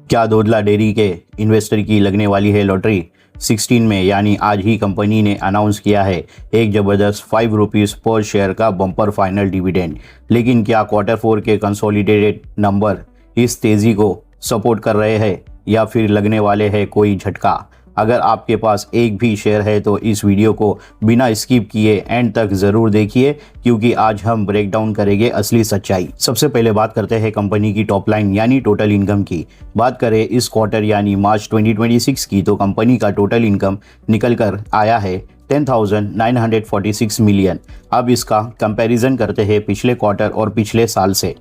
क्या दुधला डेयरी के इन्वेस्टर की लगने वाली है लॉटरी? 16 में यानी आज ही कंपनी ने अनाउंस किया है एक ज़बरदस्त ₹5 पर शेयर का बम्पर फाइनल डिविडेंड। लेकिन क्या Q4 के कंसोलिडेटेड नंबर इस तेज़ी को सपोर्ट कर रहे हैं या फिर लगने वाले हैं कोई झटका? अगर आपके पास एक भी शेयर है तो इस वीडियो को बिना स्किप किए एंड तक ज़रूर देखिए, क्योंकि आज हम ब्रेक डाउन करेंगे असली सच्चाई। सबसे पहले बात करते हैं कंपनी की टॉप लाइन यानी टोटल इनकम की। बात करें इस क्वार्टर यानी मार्च 2026 की, तो कंपनी का टोटल इनकम निकल कर आया है 10,946 मिलियन। अब इसका कंपैरिजन करते हैं पिछले क्वार्टर और पिछले साल से।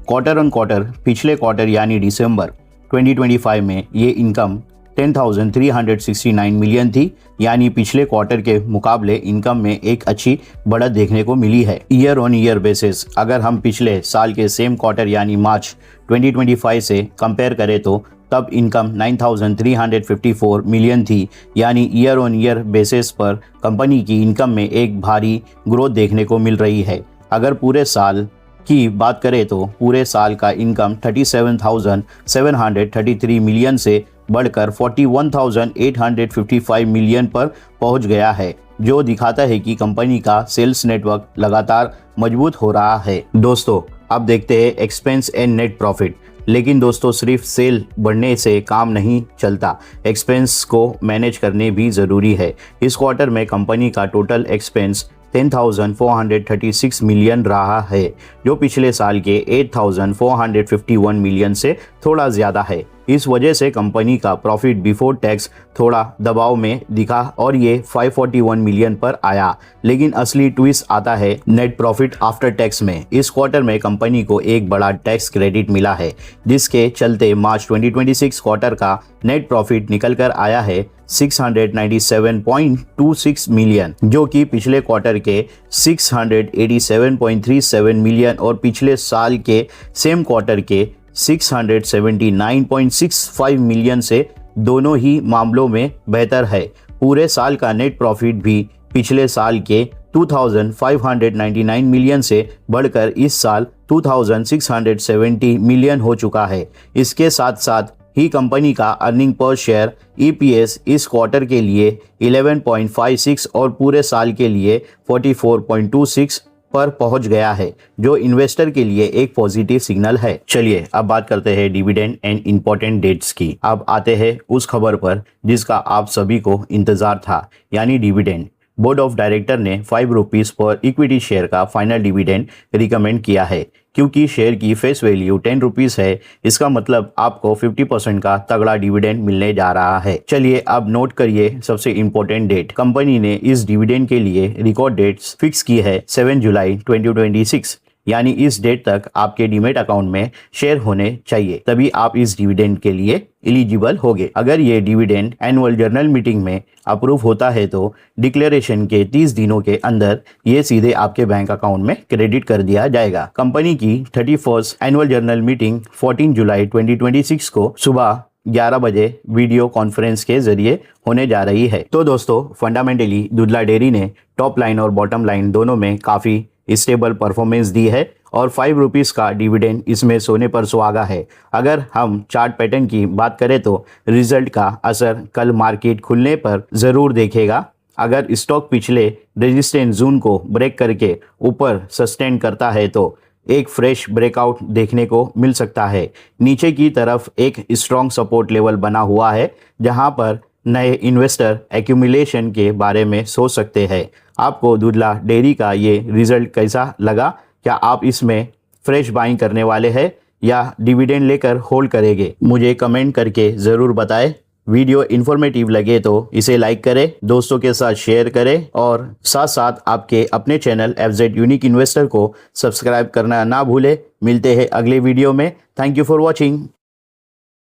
क्वार्टर ऑन क्वार्टर पिछले क्वार्टर यानी दिसंबर 2025 में ये इनकम 10,369 मिलियन थी, यानी पिछले क्वार्टर के मुकाबले इनकम में एक अच्छी बढ़त देखने को मिली है। ईयर ऑन ईयर बेसिस अगर हम पिछले साल के सेम क्वार्टर यानी मार्च 2025 से कंपेयर करें तो तब इनकम 9,354 मिलियन थी, यानी ईयर ऑन ईयर बेसिस पर कंपनी की इनकम में एक भारी ग्रोथ देखने को मिल रही है। अगर पूरे साल की बात करें तो पूरे साल का इनकम 37,733 मिलियन से बढ़कर 41,855 मिलियन पर पहुंच गया है, जो दिखाता है कि कंपनी का सेल्स नेटवर्क लगातार मजबूत हो रहा है। दोस्तों, अब देखते हैं एक्सपेंस एंड नेट प्रॉफिट। लेकिन दोस्तों, सिर्फ सेल बढ़ने से काम नहीं चलता, एक्सपेंस को मैनेज करने भी ज़रूरी है। इस क्वार्टर में कंपनी का टोटल एक्सपेंस 10,436 मिलियन रहा है, जो पिछले साल के 8,451 मिलियन से थोड़ा ज़्यादा है। इस वजह से कंपनी का प्रॉफिट बिफोर टैक्स थोड़ा दबाव में दिखा और ये 541 मिलियन पर आया। लेकिन असली ट्विस्ट आता है नेट प्रॉफिट आफ्टर टैक्स में। इस क्वार्टर में कंपनी को एक बड़ा टैक्स क्रेडिट मिला है, जिसके चलते मार्च 2026 क्वार्टर का नेट प्रॉफिट निकल कर आया है 697.26 मिलियन, जो कि पिछले क्वार्टर के 687.37 मिलियन और पिछले साल के सेम क्वार्टर के 679.65 मिलियन से दोनों ही मामलों में बेहतर है। पूरे साल का नेट प्रॉफिट भी पिछले साल के 2,599 मिलियन से बढ़कर इस साल 2,670 मिलियन हो चुका है। इसके साथ साथ ही कंपनी का अर्निंग पर शेयर EPS इस क्वार्टर के लिए 11.56 और पूरे साल के लिए 44.26 पर पहुंच गया है, जो इन्वेस्टर के लिए एक पॉजिटिव सिग्नल है। चलिए अब बात करते हैं डिविडेंड एंड इम्पोर्टेंट डेट्स की। अब आते हैं उस खबर पर जिसका आप सभी को इंतजार था, यानी डिविडेंड। बोर्ड ऑफ डायरेक्टर ने ₹5 पर इक्विटी शेयर का फाइनल डिविडेंड रिकमेंड किया है। क्योंकि शेयर की फेस वैल्यू ₹10 है, इसका मतलब आपको 50% का तगड़ा डिविडेंड मिलने जा रहा है। चलिए अब नोट करिए सबसे इम्पोर्टेंट डेट। कंपनी ने इस डिविडेंड के लिए रिकॉर्ड डेट्स फिक्स की है 7 जुलाई 2026, यानी इस डेट तक आपके डीमेट अकाउंट में शेयर होने चाहिए, तभी आप इस डिविडेंड के लिए एलिजिबल होगे। अगर ये डिविडेंड एनुअल जनरल मीटिंग में अप्रूव होता है तो डिक्लेरेशन के 30 दिनों के अंदर ये सीधे आपके बैंक अकाउंट में क्रेडिट कर दिया जाएगा। कंपनी की 31st एनुअल जनरल मीटिंग 14 जुलाई 2026 को सुबह 11 बजे वीडियो कॉन्फ्रेंस के जरिए होने जा रही है। तो दोस्तों, फंडामेंटली दुधला डेयरी ने टॉप लाइन और बॉटम लाइन दोनों में काफ़ी स्टेबल परफॉर्मेंस दी है और ₹5 का डिविडेंड इसमें सोने पर सुहागा है। अगर हम चार्ट पैटर्न की बात करें तो रिजल्ट का असर कल मार्केट खुलने पर ज़रूर देखेगा। अगर स्टॉक पिछले रेजिस्टेंस जोन को ब्रेक करके ऊपर सस्टेन करता है तो एक फ्रेश ब्रेकआउट देखने को मिल सकता है। नीचे की तरफ एक स्ट्रॉन्ग सपोर्ट लेवल बना हुआ है, जहां पर नए इन्वेस्टर एक्यूमुलेशन के बारे में सोच सकते हैं। आपको दुधला डेयरी का ये रिजल्ट कैसा लगा? क्या आप इसमें फ्रेश बाइंग करने वाले हैं या डिविडेंड लेकर होल्ड करेंगे? मुझे कमेंट करके ज़रूर बताएं। वीडियो इन्फॉर्मेटिव लगे तो इसे लाइक करें, दोस्तों के साथ शेयर करें और साथ साथ आपके अपने चैनल FZ यूनिक इन्वेस्टर को सब्सक्राइब करना ना भूलें। मिलते हैं अगले वीडियो में। Thank you for watching.